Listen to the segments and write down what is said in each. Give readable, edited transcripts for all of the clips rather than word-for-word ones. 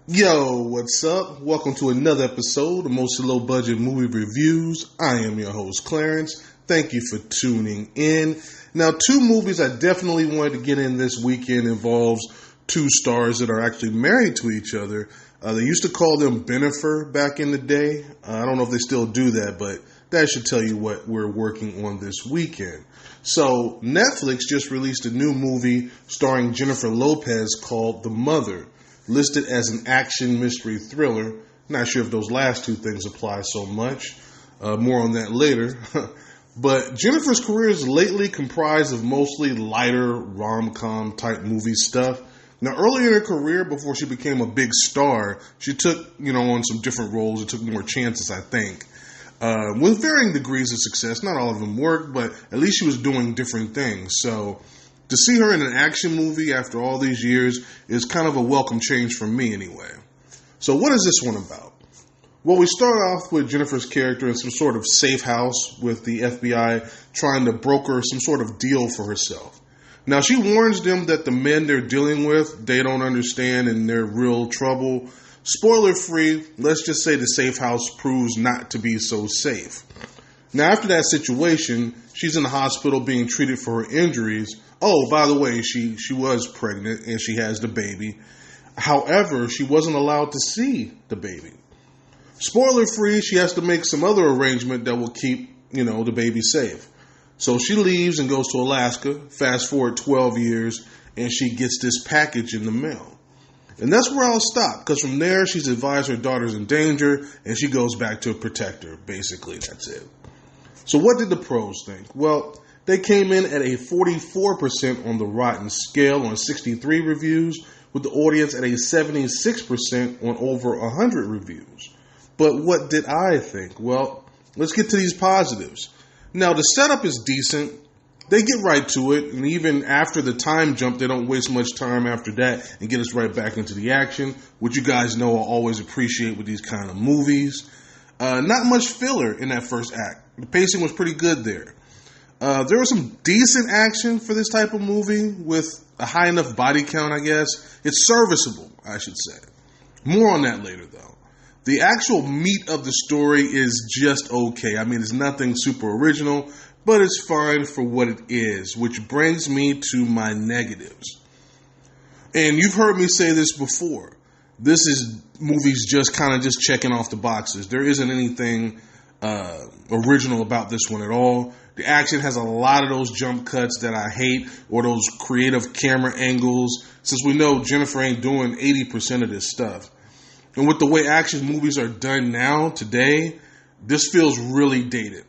Yo, what's up? Welcome to another episode of Mostly Low Budget Movie Reviews. I am your host, Clarence. Thank you for tuning in. Now, two movies I definitely wanted to get in this weekend involves two stars that are actually married to each other. They used to call them Benifer back in the day. I don't know if they still do that, but that should tell you what we're working on this weekend. So, Netflix just released a new movie starring Jennifer Lopez called The Mother, listed as an action mystery thriller. Not sure if those last two things apply so much. More on that later. But Jennifer's career is lately comprised of mostly lighter rom-com type movie stuff. Now, earlier in her career, before she became a big star, she took, on some different roles and took more chances, I think. With varying degrees of success. Not all of them worked, but at least she was doing different things. So, to see her in an action movie after all these years is kind of a welcome change for me anyway. So what is this one about? Well, we start off with Jennifer's character in some sort of safe house with the FBI trying to broker some sort of deal for herself. Now, she warns them that the men they're dealing with, they don't understand and they're real trouble. Spoiler free, let's just say the safe house proves not to be so safe. Now, after that situation, she's in the hospital being treated for her injuries. Oh, by the way, she was pregnant and she has the baby. However, she wasn't allowed to see the baby. Spoiler free, she has to make some other arrangement that will keep, the baby safe. So she leaves and goes to Alaska. Fast forward 12 years and she gets this package in the mail. And that's where I'll stop, because from there she's advised her daughter's in danger and she goes back to protect her. Basically, that's it. So what did the pros think? Well, they came in at a 44% on the Rotten scale on 63 reviews, with the audience at a 76% on over 100 reviews. But what did I think? Well, let's get to these positives. Now, the setup is decent. They get right to it, and even after the time jump, they don't waste much time after that and get us right back into the action, which you guys know I always appreciate with these kind of movies. Not much filler in that first act. The pacing was pretty good there. There was some decent action for this type of movie with a high enough body count, I guess. It's serviceable, I should say. More on that later, though. The actual meat of the story is just okay. I mean, it's nothing super original, but it's fine for what it is, which brings me to my negatives. And you've heard me say this before. This is movies just kind of just checking off the boxes. There isn't anything original about this one at all. The action has a lot of those jump cuts that I hate, or those creative camera angles, since we know Jennifer ain't doing 80% of this stuff. And with the way action movies are done now, today, this feels really dated.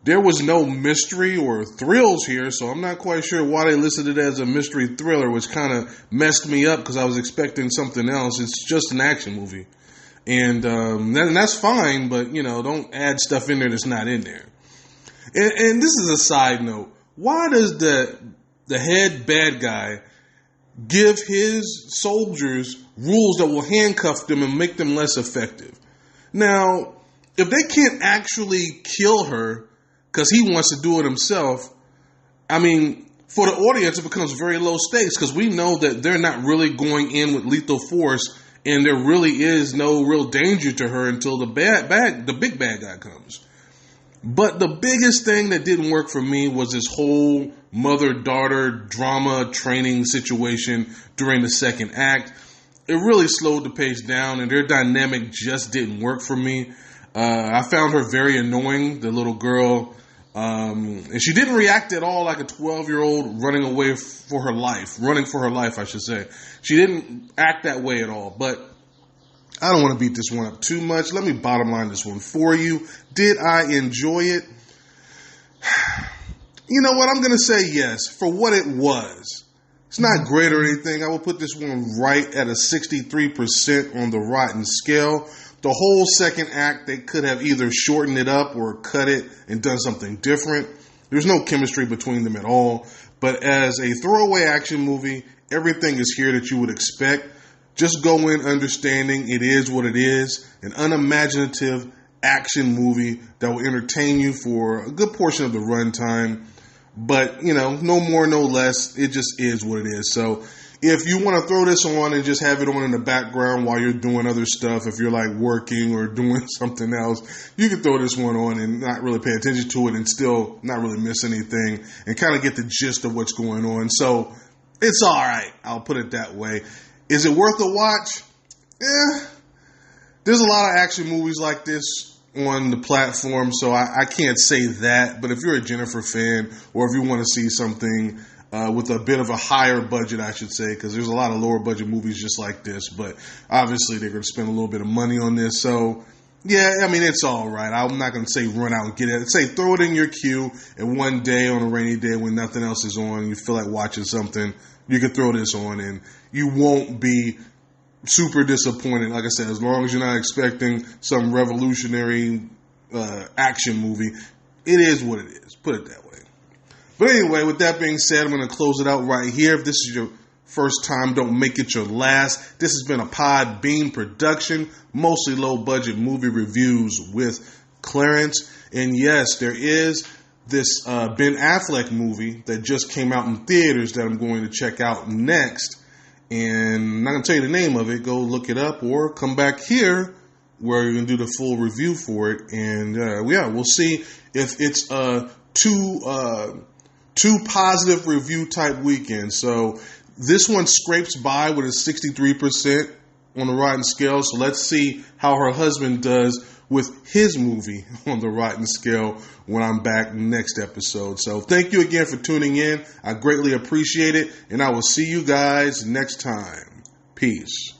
There was no mystery or thrills here, so I'm not quite sure why they listed it as a mystery thriller, which kind of messed me up because I was expecting something else. It's just an action movie. And that's fine, but, don't add stuff in there that's not in there. And this is a side note. Why does the head bad guy give his soldiers rules that will handcuff them and make them less effective? Now, if they can't actually kill her because he wants to do it himself, I mean, for the audience, it becomes very low stakes because we know that they're not really going in with lethal force and there really is no real danger to her until the big bad guy comes. But the biggest thing that didn't work for me was this whole mother-daughter drama training situation during the second act. It really slowed the pace down, and their dynamic just didn't work for me. I found her very annoying, the little girl. And she didn't react at all like a 12-year-old running for her life, I should say. She didn't act that way at all, but I don't want to beat this one up too much. Let me bottom line this one for you. Did I enjoy it? You know what? I'm going to say yes for what it was. It's not great or anything. I will put this one right at a 63% on the Rotten scale. The whole second act, they could have either shortened it up or cut it and done something different. There's no chemistry between them at all. But as a throwaway action movie, everything is here that you would expect. Just go in understanding it is what it is, an unimaginative action movie that will entertain you for a good portion of the runtime. But, no more, no less. It just is what it is. So if you want to throw this on and just have it on in the background while you're doing other stuff, if you're like working or doing something else, you can throw this one on and not really pay attention to it and still not really miss anything and kind of get the gist of what's going on. So it's all right. I'll put it that way. Is it worth a watch? Yeah. There's a lot of action movies like this on the platform, so I can't say that. But if you're a Jennifer fan, or if you want to see something with a bit of a higher budget, I should say, because there's a lot of lower budget movies just like this, but obviously they're going to spend a little bit of money on this. So yeah, I mean, it's all right. I'm not going to say run out and get it. Say throw it in your queue, and one day on a rainy day when nothing else is on, you feel like watching something, you can throw this on and you won't be super disappointed. Like I said, as long as you're not expecting some revolutionary action movie, it is what it is. Put it that way. But anyway, with that being said, I'm going to close it out right here. If this is your first time, don't make it your last. This has been a Podbean production, mostly low-budget movie reviews with Clarence. And yes, there is this Ben Affleck movie that just came out in theaters that I'm going to check out next. And I'm not going to tell you the name of it. Go look it up or come back here where you're going to do the full review for it. And yeah, we'll see if it's two positive review type weekend. So this one scrapes by with a 63% on the Rotten scale. So let's see how her husband does with his movie on the Rotten scale when I'm back next episode. So thank you again for tuning in. I greatly appreciate it, and I will see you guys next time. Peace.